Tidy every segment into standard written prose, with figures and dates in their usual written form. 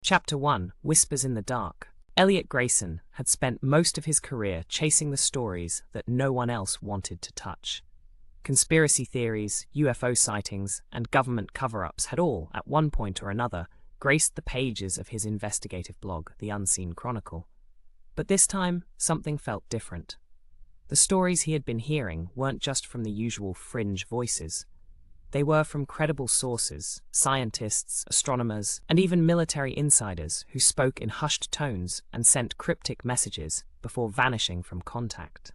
Chapter 1: Whispers in the Dark. Elliot Grayson had spent most of his career chasing the stories that no one else wanted to touch. Conspiracy theories, UFO sightings, and government cover-ups had all, at one point or another, graced the pages of his investigative blog, The Unseen Chronicle. But this time, something felt different. The stories he had been hearing weren't just from the usual fringe voices. They were from credible sources, scientists, astronomers, and even military insiders who spoke in hushed tones and sent cryptic messages before vanishing from contact.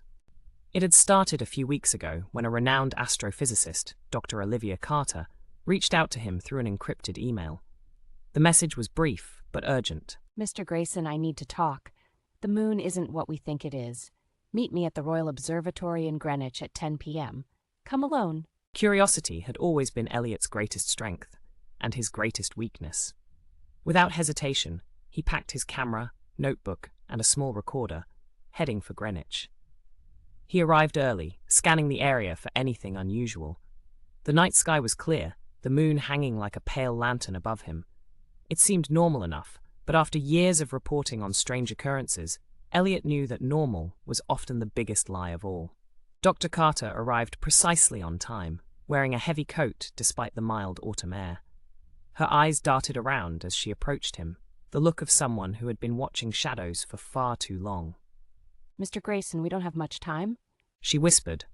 It had started a few weeks ago when a renowned astrophysicist, Dr. Olivia Carter, reached out to him through an encrypted email. The message was brief but urgent. Mr. Grayson, I need to talk. The moon isn't what we think it is. Meet me at the Royal Observatory in Greenwich at 10 p.m. Come alone. Curiosity had always been Elliot's greatest strength, and his greatest weakness. Without hesitation, he packed his camera, notebook, and a small recorder, heading for Greenwich. He arrived early, scanning the area for anything unusual. The night sky was clear, the moon hanging like a pale lantern above him. It seemed normal enough, but after years of reporting on strange occurrences, Elliot knew that normal was often the biggest lie of all. Dr. Carter arrived precisely on time, wearing a heavy coat despite the mild autumn air. Her eyes darted around as she approached him, the look of someone who had been watching shadows for far too long. Mr. Grayson, we don't have much time, she whispered,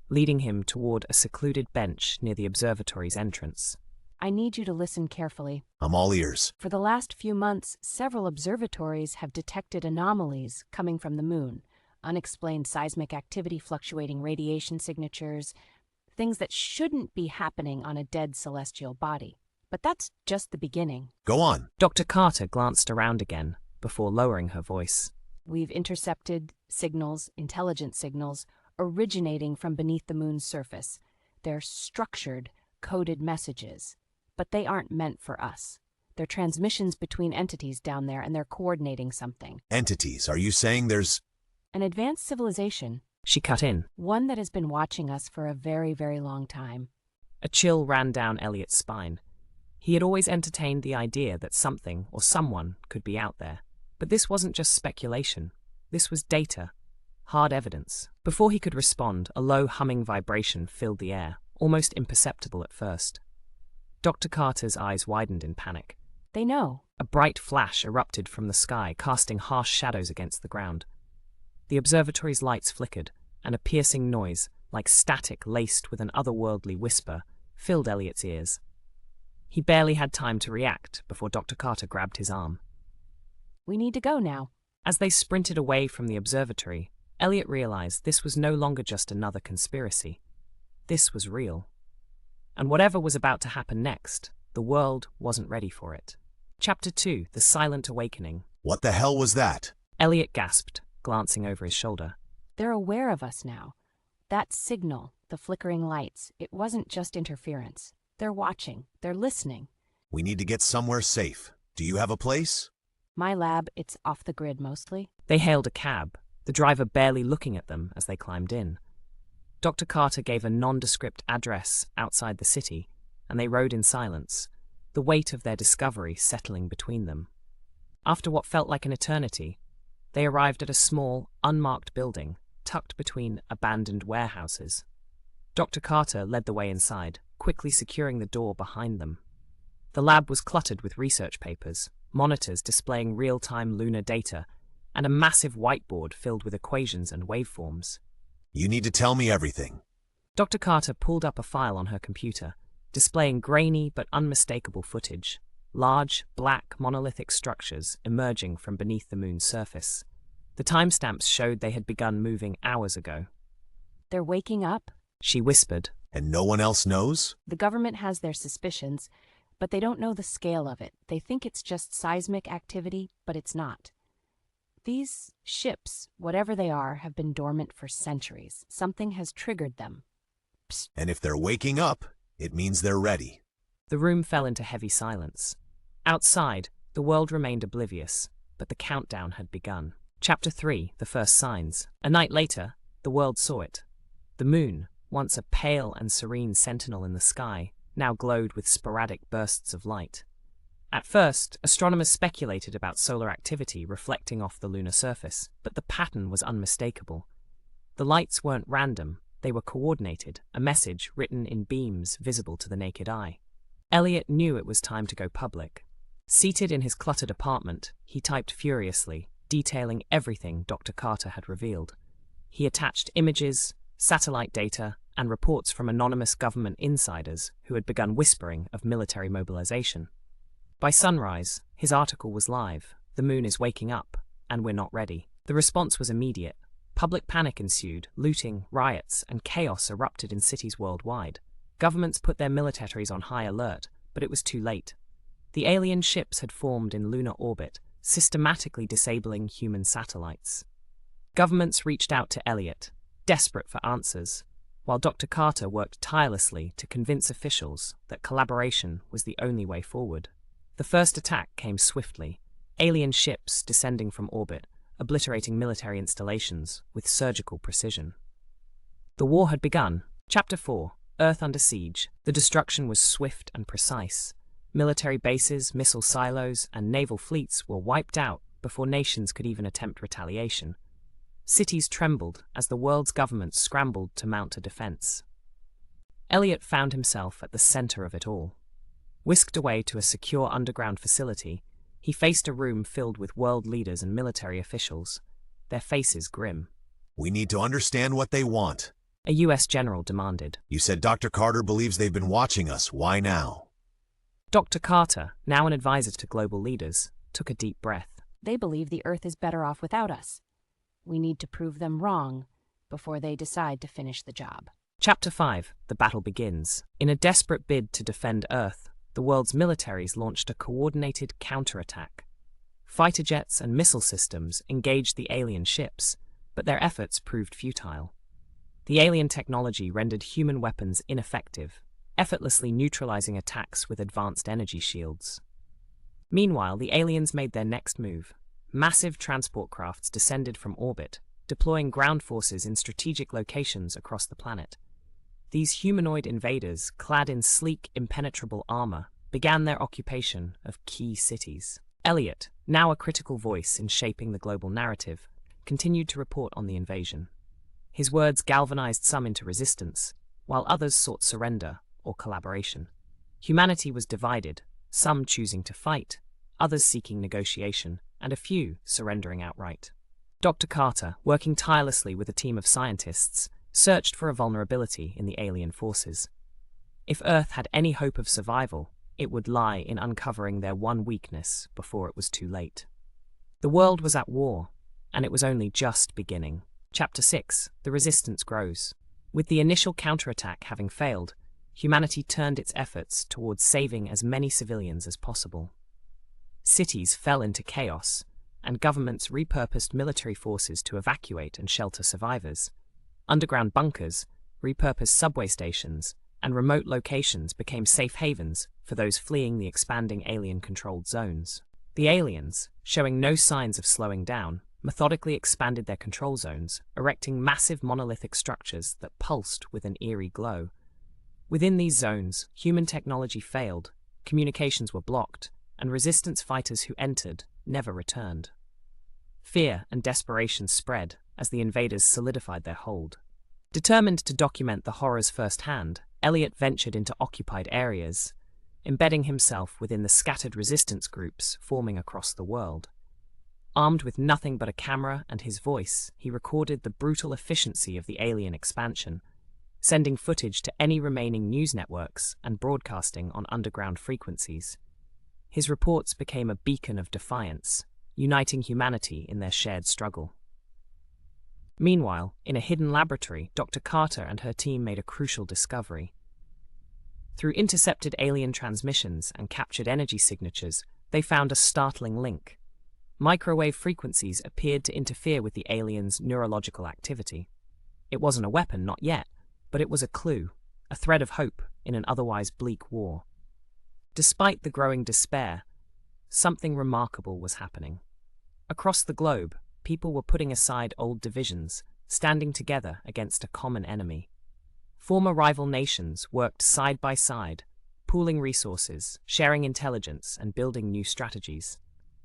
leading him toward a secluded bench near the observatory's entrance. I need you to listen carefully. I'm all ears. For the last few months, several observatories have detected anomalies coming from the moon. Unexplained seismic activity, fluctuating radiation signatures, things that shouldn't be happening on a dead celestial body. But that's just the beginning. Go on. Dr. Carter glanced around again before lowering her voice. We've intercepted signals, intelligent signals, originating from beneath the moon's surface. They're structured, coded messages, but they aren't meant for us. They're transmissions between entities down there, and they're coordinating something. Entities? Are you saying there's... An advanced civilization. She cut in. One that has been watching us for a very, very long time. A chill ran down Elliot's spine. He had always entertained the idea that something or someone could be out there. But this wasn't just speculation. This was data. Hard evidence. Before he could respond, a low humming vibration filled the air, almost imperceptible at first. Dr. Carter's eyes widened in panic. They know. A bright flash erupted from the sky, casting harsh shadows against the ground. The observatory's lights flickered, and a piercing noise, like static laced with an otherworldly whisper, filled Elliot's ears. He barely had time to react before Dr. Carter grabbed his arm. We need to go now. As they sprinted away from the observatory, Elliot realized this was no longer just another conspiracy. This was real. And whatever was about to happen next, the world wasn't ready for it. Chapter 2: The Silent Awakening. What the hell was that? Elliot gasped, glancing over his shoulder. They're aware of us now. That signal, the flickering lights, it wasn't just interference. They're watching. They're listening. We need to get somewhere safe. Do you have a place? My lab, it's off the grid mostly. They hailed a cab, the driver barely looking at them as they climbed in. Dr. Carter gave a nondescript address outside the city, and they rode in silence, the weight of their discovery settling between them. After what felt like an eternity, they arrived at a small, unmarked building tucked between abandoned warehouses. Dr. Carter led the way inside, quickly securing the door behind them. The lab was cluttered with research papers, monitors displaying real-time lunar data, and a massive whiteboard filled with equations and waveforms. You need to tell me everything. Dr. Carter pulled up a file on her computer, displaying grainy but unmistakable footage, large, black, monolithic structures emerging from beneath the moon's surface. The timestamps showed they had begun moving hours ago. They're waking up, she whispered. And no one else knows? The government has their suspicions, but they don't know the scale of it. They think it's just seismic activity, but it's not. These ships, whatever they are, have been dormant for centuries. Something has triggered them. Psst. And if they're waking up, it means they're ready. The room fell into heavy silence. Outside, the world remained oblivious, but the countdown had begun. Chapter 3: The First Signs. A night later, the world saw it. The moon, once a pale and serene sentinel in the sky, now glowed with sporadic bursts of light. At first, astronomers speculated about solar activity reflecting off the lunar surface, but the pattern was unmistakable. The lights weren't random, they were coordinated, a message written in beams visible to the naked eye. Elliot knew it was time to go public. Seated in his cluttered apartment, he typed furiously, detailing everything Dr. Carter had revealed. He attached images, satellite data, and reports from anonymous government insiders who had begun whispering of military mobilization. By sunrise, his article was live. The moon is waking up, and we're not ready. The response was immediate. Public panic ensued, looting, riots, and chaos erupted in cities worldwide. Governments put their militaries on high alert, but it was too late. The alien ships had formed in lunar orbit, systematically disabling human satellites. Governments reached out to Elliot, desperate for answers, while Dr. Carter worked tirelessly to convince officials that collaboration was the only way forward. The first attack came swiftly, alien ships descending from orbit, obliterating military installations with surgical precision. The war had begun. Chapter 4, Earth Under Siege. The destruction was swift and precise. Military bases, missile silos, and naval fleets were wiped out before nations could even attempt retaliation. Cities trembled as the world's governments scrambled to mount a defense. Elliot found himself at the center of it all. Whisked away to a secure underground facility, he faced a room filled with world leaders and military officials, their faces grim. We need to understand what they want. A U.S. general demanded. You said Dr. Carter believes they've been watching us. Why now? Dr. Carter, now an advisor to global leaders, took a deep breath. They believe the Earth is better off without us. We need to prove them wrong before they decide to finish the job. Chapter 5, The Battle Begins. In a desperate bid to defend Earth, the world's militaries launched a coordinated counterattack. Fighter jets and missile systems engaged the alien ships, but their efforts proved futile. The alien technology rendered human weapons ineffective, effortlessly neutralizing attacks with advanced energy shields. Meanwhile, the aliens made their next move. Massive transport crafts descended from orbit, deploying ground forces in strategic locations across the planet. These humanoid invaders, clad in sleek, impenetrable armor, began their occupation of key cities. Elliot, now a critical voice in shaping the global narrative, continued to report on the invasion. His words galvanized some into resistance, while others sought surrender or collaboration. Humanity was divided, some choosing to fight, others seeking negotiation, and a few surrendering outright. Dr. Carter, working tirelessly with a team of scientists, searched for a vulnerability in the alien forces. If Earth had any hope of survival, it would lie in uncovering their one weakness before it was too late. The world was at war, and it was only just beginning. Chapter 6, The Resistance Grows. With the initial counterattack having failed, humanity turned its efforts towards saving as many civilians as possible. Cities fell into chaos, and governments repurposed military forces to evacuate and shelter survivors. Underground bunkers, repurposed subway stations, and remote locations became safe havens for those fleeing the expanding alien-controlled zones. The aliens, showing no signs of slowing down, methodically expanded their control zones, erecting massive monolithic structures that pulsed with an eerie glow. Within these zones, human technology failed, communications were blocked, and resistance fighters who entered never returned. Fear and desperation spread as the invaders solidified their hold. Determined to document the horrors firsthand, Elliot ventured into occupied areas, embedding himself within the scattered resistance groups forming across the world. Armed with nothing but a camera and his voice, he recorded the brutal efficiency of the alien expansion, sending footage to any remaining news networks and broadcasting on underground frequencies. His reports became a beacon of defiance, uniting humanity in their shared struggle. Meanwhile, in a hidden laboratory, Dr. Carter and her team made a crucial discovery. Through intercepted alien transmissions and captured energy signatures, they found a startling link. Microwave frequencies appeared to interfere with the aliens' neurological activity. It wasn't a weapon, not yet, but it was a clue, a thread of hope in an otherwise bleak war. Despite the growing despair, something remarkable was happening. Across the globe, people were putting aside old divisions, standing together against a common enemy. Former rival nations worked side by side, pooling resources, sharing intelligence, and building new strategies.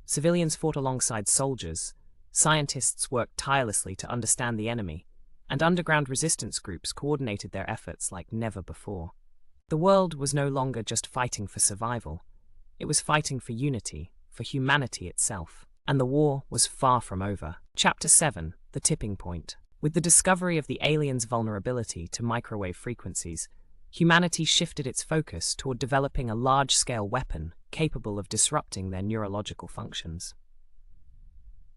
Civilians fought alongside soldiers, scientists worked tirelessly to understand the enemy, and underground resistance groups coordinated their efforts like never before. The world was no longer just fighting for survival. It was fighting for unity, for humanity itself. And the war was far from over. Chapter 7, The Tipping Point. With the discovery of the aliens' vulnerability to microwave frequencies, humanity shifted its focus toward developing a large-scale weapon capable of disrupting their neurological functions.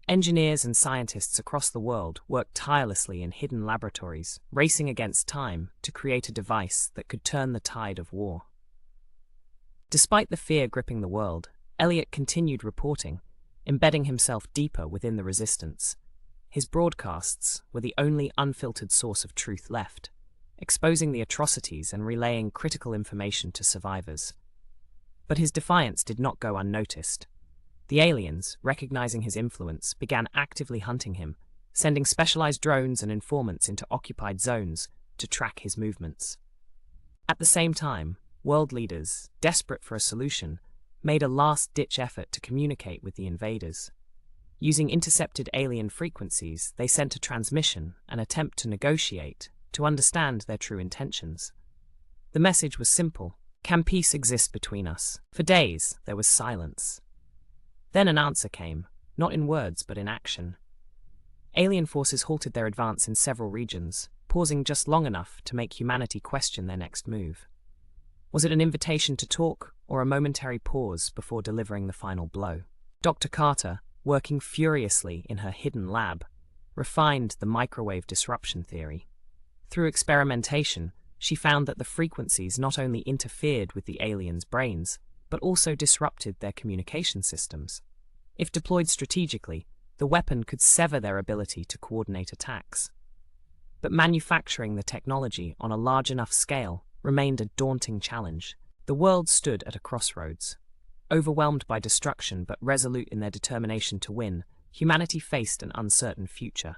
Engineers and scientists across the world worked tirelessly in hidden laboratories, racing against time to create a device that could turn the tide of war. Despite the fear gripping the world, Elliot continued reporting, embedding himself deeper within the resistance. His broadcasts were the only unfiltered source of truth left, exposing the atrocities and relaying critical information to survivors. But his defiance did not go unnoticed. The aliens, recognizing his influence, began actively hunting him, sending specialized drones and informants into occupied zones to track his movements. At the same time, world leaders, desperate for a solution, made a last-ditch effort to communicate with the invaders. Using intercepted alien frequencies, they sent a transmission, an attempt to negotiate, to understand their true intentions. The message was simple: can peace exist between us? For days, there was silence. Then an answer came, not in words but in action. Alien forces halted their advance in several regions, pausing just long enough to make humanity question their next move. Was it an invitation to talk, or a momentary pause before delivering the final blow? Dr. Carter, working furiously in her hidden lab, refined the microwave disruption theory. Through experimentation, she found that the frequencies not only interfered with the aliens' brains, but also disrupted their communication systems. If deployed strategically, the weapon could sever their ability to coordinate attacks. But manufacturing the technology on a large enough scale remained a daunting challenge. The world stood at a crossroads. Overwhelmed by destruction but resolute in their determination to win, humanity faced an uncertain future.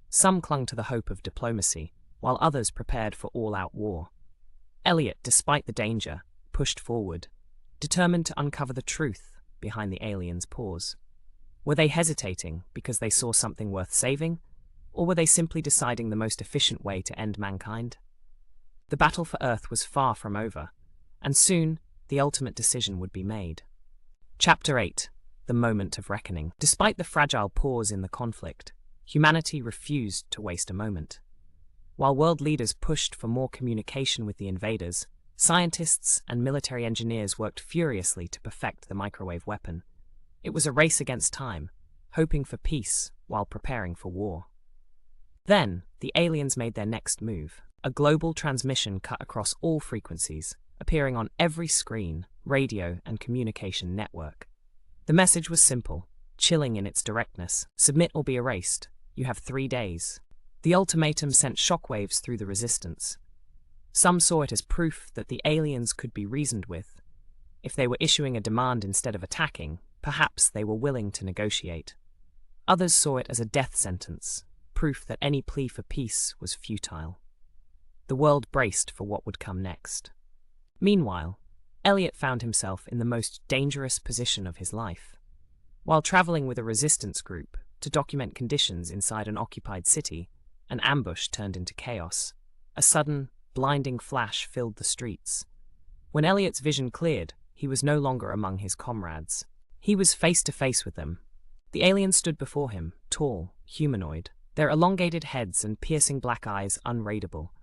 Some clung to the hope of diplomacy, while others prepared for all-out war. Elliot, despite the danger, pushed forward, determined to uncover the truth behind the aliens' pause. Were they hesitating because they saw something worth saving, or were they simply deciding the most efficient way to end mankind? The battle for Earth was far from over, and soon the ultimate decision would be made. Chapter 8, The Moment of Reckoning. Despite the fragile pause in the conflict, humanity refused to waste a moment. While world leaders pushed for more communication with the invaders, scientists and military engineers worked furiously to perfect the microwave weapon. It was a race against time, hoping for peace while preparing for war. Then, the aliens made their next move. A global transmission cut across all frequencies, appearing on every screen, radio, and communication network. The message was simple, chilling in its directness: submit or be erased. You have 3 days. The ultimatum sent shockwaves through the resistance. Some saw it as proof that the aliens could be reasoned with. If they were issuing a demand instead of attacking, perhaps they were willing to negotiate. Others saw it as a death sentence, proof that any plea for peace was futile. The world braced for what would come next. Meanwhile, Elliot found himself in the most dangerous position of his life. While traveling with a resistance group to document conditions inside an occupied city, an ambush turned into chaos. A sudden, blinding flash filled the streets. When Elliot's vision cleared, he was no longer among his comrades. He was face to face with them. The aliens stood before him, tall, humanoid, their elongated heads and piercing black eyes unreadable.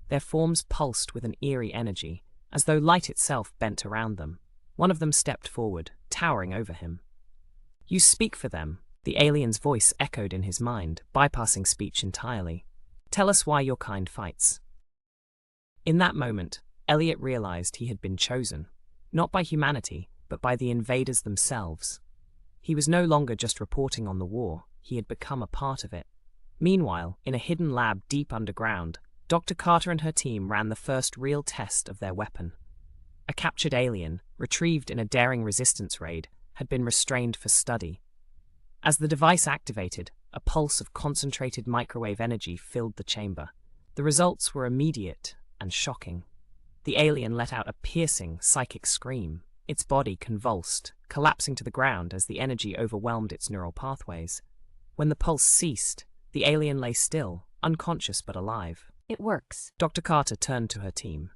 Their forms pulsed with an eerie energy, as though light itself bent around them. One of them stepped forward, towering over him. "You speak for them," the alien's voice echoed in his mind, bypassing speech entirely. "Tell us why your kind fights." In that moment, Elliot realized he had been chosen, not by humanity, but by the invaders themselves. He was no longer just reporting on the war, he had become a part of it. Meanwhile, in a hidden lab deep underground, Dr. Carter and her team ran the first real test of their weapon. A captured alien, retrieved in a daring resistance raid, had been restrained for study. As the device activated, a pulse of concentrated microwave energy filled the chamber. The results were immediate and shocking. The alien let out a piercing, psychic scream. Its body convulsed, collapsing to the ground as the energy overwhelmed its neural pathways. When the pulse ceased, the alien lay still, unconscious but alive. It works. Dr. Carter turned to her team.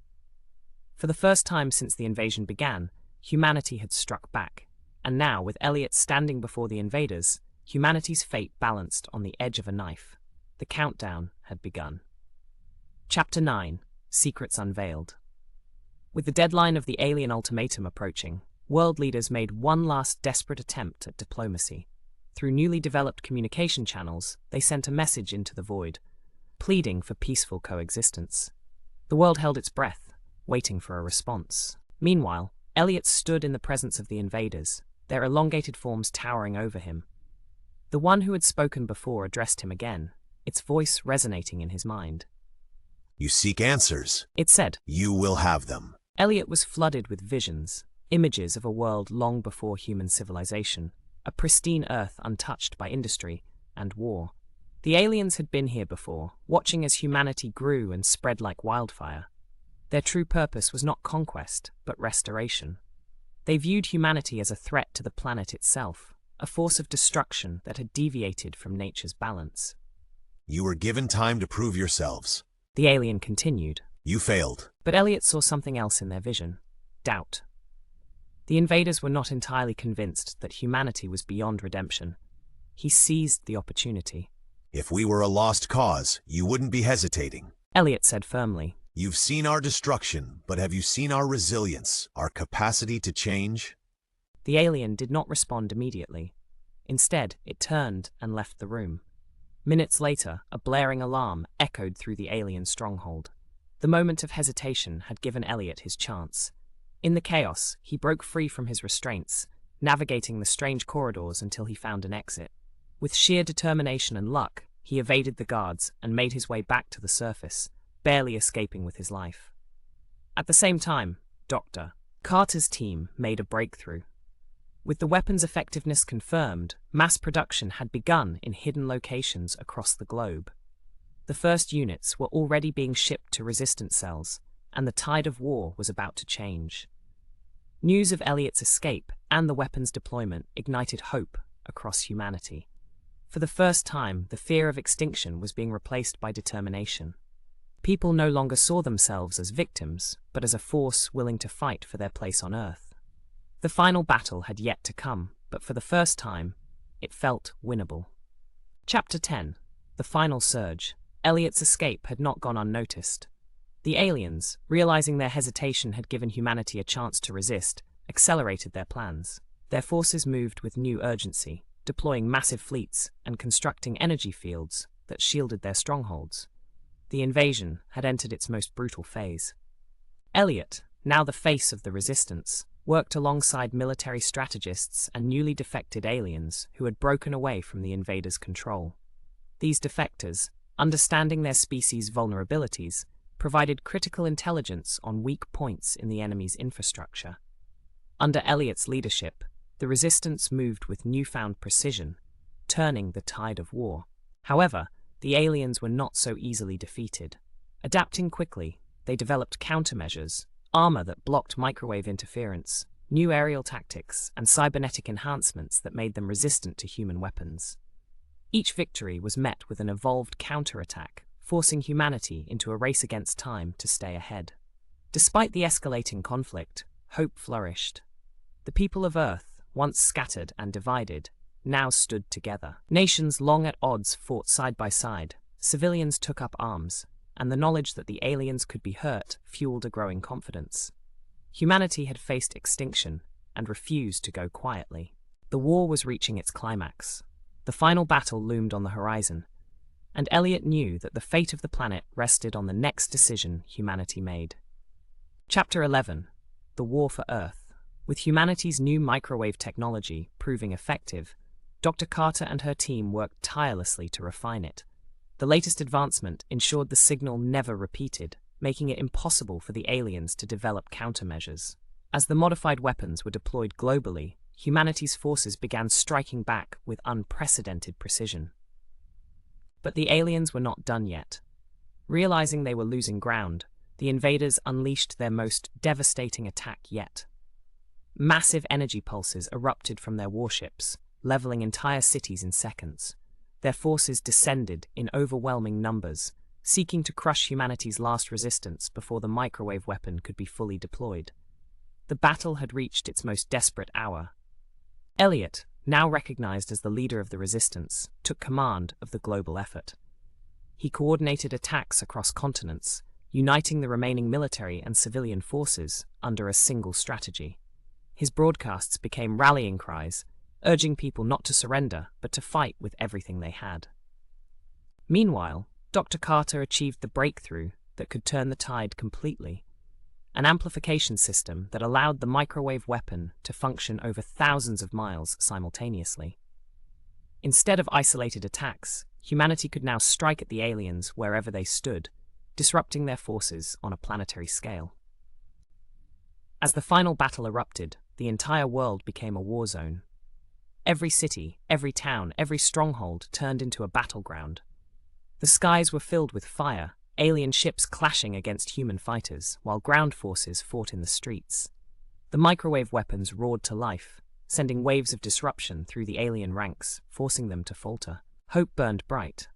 For the first time since the invasion began, humanity had struck back. And now, with Elliot standing before the invaders, humanity's fate balanced on the edge of a knife. The countdown had begun. Chapter 9. Secrets Unveiled. With the deadline of the alien ultimatum approaching, world leaders made one last desperate attempt at diplomacy. Through newly developed communication channels, they sent a message into the void, pleading for peaceful coexistence. The world held its breath, waiting for a response. Meanwhile, Elliot stood in the presence of the invaders, their elongated forms towering over him. The one who had spoken before addressed him again, its voice resonating in his mind. You seek answers. It said. You will have them. Elliot was flooded with visions, images of a world long before human civilization, a pristine Earth untouched by industry and war. The aliens had been here before, watching as humanity grew and spread like wildfire. Their true purpose was not conquest, but restoration. They viewed humanity as a threat to the planet itself, a force of destruction that had deviated from nature's balance. You were given time to prove yourselves. The alien continued. You failed. But Elliot saw something else in their vision. Doubt. The invaders were not entirely convinced that humanity was beyond redemption. He seized the opportunity. If we were a lost cause, you wouldn't be hesitating. Elliot said firmly. You've seen our destruction, but have you seen our resilience, our capacity to change? The alien did not respond immediately. Instead, it turned and left the room. Minutes later, a blaring alarm echoed through the alien stronghold. The moment of hesitation had given Elliot his chance. In the chaos, he broke free from his restraints, navigating the strange corridors until he found an exit. With sheer determination and luck, he evaded the guards and made his way back to the surface, barely escaping with his life. At the same time, Dr. Carter's team made a breakthrough. With the weapon's effectiveness confirmed, mass production had begun in hidden locations across the globe. The first units were already being shipped to resistance cells, and the tide of war was about to change. News of Elliot's escape and the weapon's deployment ignited hope across humanity. For the first time, the fear of extinction was being replaced by determination. People no longer saw themselves as victims, but as a force willing to fight for their place on Earth. The final battle had yet to come, but for the first time, it felt winnable. Chapter 10. The Final Surge. Elliot's escape had not gone unnoticed. The aliens, realizing their hesitation had given humanity a chance to resist, accelerated their plans. Their forces moved with new urgency, deploying massive fleets and constructing energy fields that shielded their strongholds. The invasion had entered its most brutal phase. Elliot, now the face of the resistance, worked alongside military strategists and newly defected aliens who had broken away from the invaders' control. These defectors, understanding their species' vulnerabilities, provided critical intelligence on weak points in the enemy's infrastructure. Under Elliot's leadership, the resistance moved with newfound precision, turning the tide of war. However, the aliens were not so easily defeated. Adapting quickly, they developed countermeasures, armor that blocked microwave interference, new aerial tactics, and cybernetic enhancements that made them resistant to human weapons. Each victory was met with an evolved counterattack, forcing humanity into a race against time to stay ahead. Despite the escalating conflict, hope flourished. The people of Earth, once scattered and divided, now stood together. Nations long at odds fought side by side, civilians took up arms, and the knowledge that the aliens could be hurt fueled a growing confidence. Humanity had faced extinction and refused to go quietly. The war was reaching its climax. The final battle loomed on the horizon, and Elliot knew that the fate of the planet rested on the next decision humanity made. Chapter 11. The War for Earth. With humanity's new microwave technology proving effective, Dr. Carter and her team worked tirelessly to refine it. The latest advancement ensured the signal never repeated, making it impossible for the aliens to develop countermeasures. As the modified weapons were deployed globally, humanity's forces began striking back with unprecedented precision. But the aliens were not done yet. Realizing they were losing ground, the invaders unleashed their most devastating attack yet. Massive energy pulses erupted from their warships, leveling entire cities in seconds. Their forces descended in overwhelming numbers, seeking to crush humanity's last resistance before the microwave weapon could be fully deployed. The battle had reached its most desperate hour. Elliot, now recognized as the leader of the resistance, took command of the global effort. He coordinated attacks across continents, uniting the remaining military and civilian forces under a single strategy. His broadcasts became rallying cries, urging people not to surrender but to fight with everything they had. Meanwhile, Dr. Carter achieved the breakthrough that could turn the tide completely. An amplification system that allowed the microwave weapon to function over thousands of miles simultaneously. Instead of isolated attacks, humanity could now strike at the aliens wherever they stood, disrupting their forces on a planetary scale. As the final battle erupted, the entire world became a war zone. Every city, every town, every stronghold turned into a battleground. The skies were filled with fire, alien ships clashing against human fighters, while ground forces fought in the streets. The microwave weapons roared to life, sending waves of disruption through the alien ranks, forcing them to falter. Hope burned bright.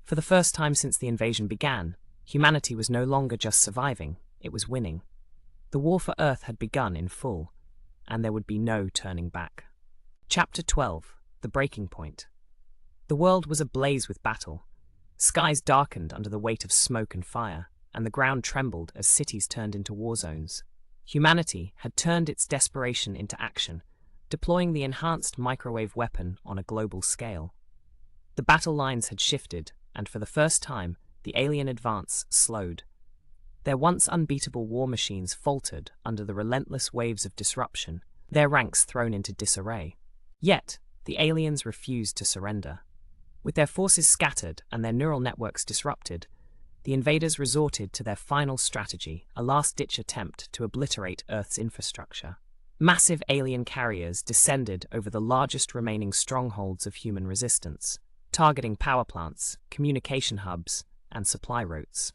For the first time since the invasion began, humanity was no longer just surviving, it was winning. The war for Earth had begun in full, and there would be no turning back. Chapter 12: The Breaking Point. The world was ablaze with battle. Skies darkened under the weight of smoke and fire, and the ground trembled as cities turned into war zones. Humanity had turned its desperation into action, deploying the enhanced microwave weapon on a global scale. The battle lines had shifted, and for the first time, the alien advance slowed. Their once unbeatable war machines faltered under the relentless waves of disruption, their ranks thrown into disarray. Yet, the aliens refused to surrender. With their forces scattered and their neural networks disrupted, the invaders resorted to their final strategy, a last-ditch attempt to obliterate Earth's infrastructure. Massive alien carriers descended over the largest remaining strongholds of human resistance, targeting power plants, communication hubs, and supply routes.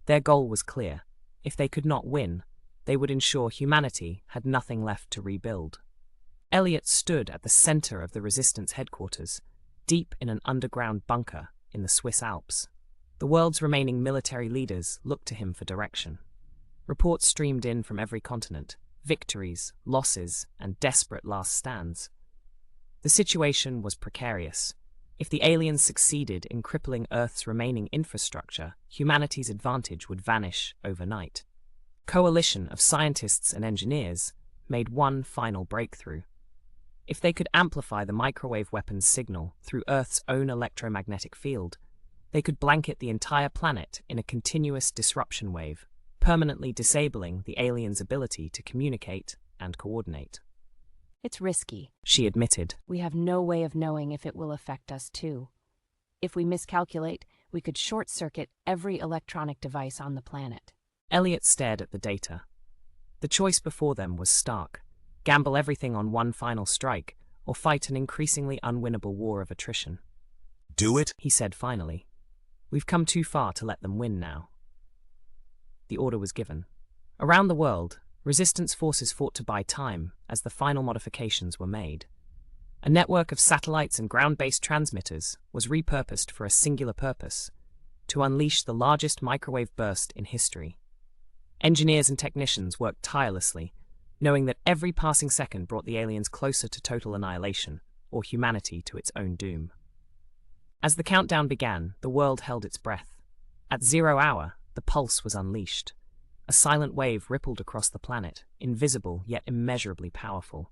Their goal was clear. If they could not win, they would ensure humanity had nothing left to rebuild. Elliot stood at the center of the resistance headquarters, deep in an underground bunker in the Swiss Alps. The world's remaining military leaders looked to him for direction. Reports streamed in from every continent, victories, losses, and desperate last stands. The situation was precarious. If the aliens succeeded in crippling Earth's remaining infrastructure, humanity's advantage would vanish overnight. A coalition of scientists and engineers made one final breakthrough. If they could amplify the microwave weapon's signal through Earth's own electromagnetic field, they could blanket the entire planet in a continuous disruption wave, permanently disabling the aliens' ability to communicate and coordinate. It's risky, She admitted. We have no way of knowing if it will affect us too. If we miscalculate, we could short-circuit every electronic device on the planet. Elliot stared at the data. The choice before them was stark: gamble everything on one final strike, or fight an increasingly unwinnable war of attrition. Do it? He said finally. We've come too far to let them win now. The order was given. Around the world, resistance forces fought to buy time as the final modifications were made. A network of satellites and ground-based transmitters was repurposed for a singular purpose: to unleash the largest microwave burst in history. Engineers and technicians worked tirelessly, knowing that every passing second brought the aliens closer to total annihilation, or humanity to its own doom. As the countdown began, the world held its breath. At 0 hour, the pulse was unleashed. A silent wave rippled across the planet, invisible yet immeasurably powerful.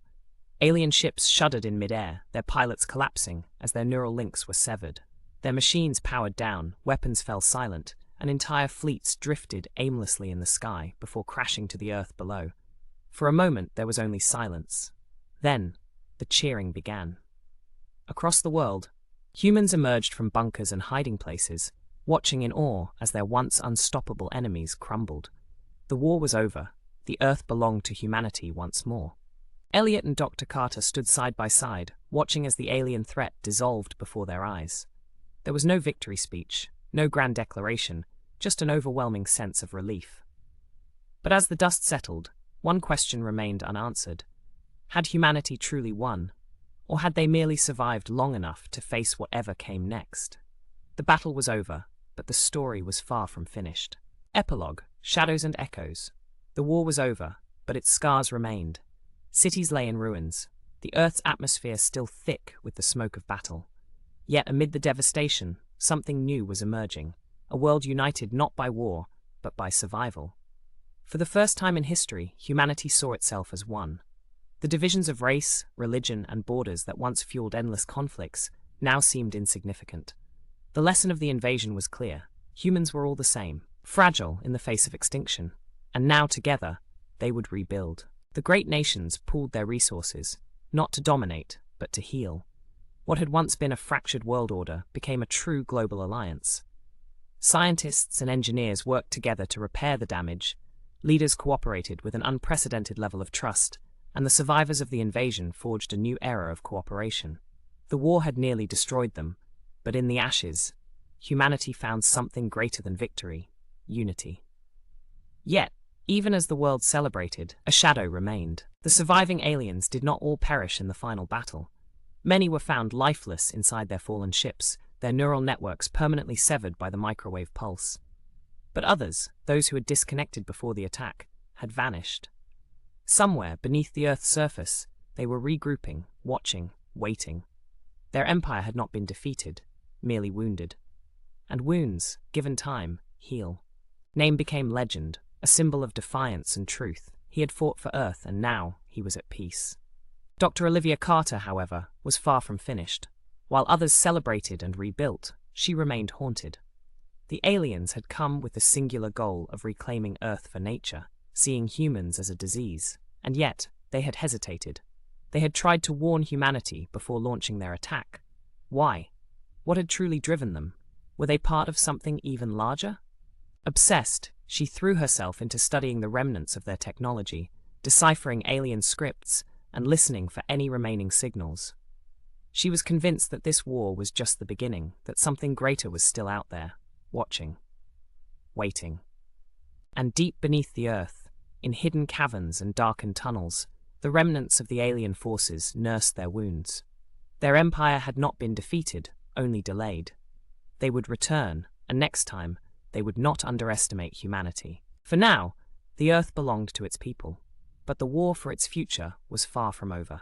Alien ships shuddered in midair, their pilots collapsing as their neural links were severed. Their machines powered down, weapons fell silent, and entire fleets drifted aimlessly in the sky before crashing to the earth below. For a moment, there was only silence. Then, the cheering began. Across the world, humans emerged from bunkers and hiding places, watching in awe as their once unstoppable enemies crumbled. The war was over. The Earth belonged to humanity once more. Elliot and Dr. Carter stood side by side, watching as the alien threat dissolved before their eyes. There was no victory speech, no grand declaration, just an overwhelming sense of relief. But as the dust settled, one question remained unanswered. Had humanity truly won, or had they merely survived long enough to face whatever came next? The battle was over, but the story was far from finished. Epilogue, Shadows and Echoes. The war was over, but its scars remained. Cities lay in ruins, the Earth's atmosphere still thick with the smoke of battle. Yet amid the devastation, something new was emerging, a world united not by war, but by survival. For the first time in history, humanity saw itself as one. The divisions of race, religion, and borders that once fueled endless conflicts now seemed insignificant. The lesson of the invasion was clear. Humans were all the same, fragile in the face of extinction, and now together, they would rebuild. The great nations pooled their resources, not to dominate, but to heal. What had once been a fractured world order became a true global alliance. Scientists and engineers worked together to repair the damage, leaders cooperated with an unprecedented level of trust, and the survivors of the invasion forged a new era of cooperation. The war had nearly destroyed them, but in the ashes, humanity found something greater than victory: unity. Yet, even as the world celebrated, a shadow remained. The surviving aliens did not all perish in the final battle. Many were found lifeless inside their fallen ships, their neural networks permanently severed by the microwave pulse. But others, those who had disconnected before the attack, had vanished. Somewhere beneath the Earth's surface, they were regrouping, watching, waiting. Their empire had not been defeated, merely wounded. And wounds, given time, heal. Name became legend, a symbol of defiance and truth. He had fought for Earth, and now he was at peace. Dr. Olivia Carter, however, was far from finished. While others celebrated and rebuilt, she remained haunted. The aliens had come with the singular goal of reclaiming Earth for nature, seeing humans as a disease, and yet they had hesitated. They had tried to warn humanity before launching their attack. Why? What had truly driven them? Were they part of something even larger? Obsessed, she threw herself into studying the remnants of their technology, deciphering alien scripts, and listening for any remaining signals. She was convinced that this war was just the beginning, that something greater was still out there, watching, waiting. And deep beneath the Earth, in hidden caverns and darkened tunnels, the remnants of the alien forces nursed their wounds. Their empire had not been defeated, only delayed. They would return, and next time, they would not underestimate humanity. For now, the Earth belonged to its people, but the war for its future was far from over.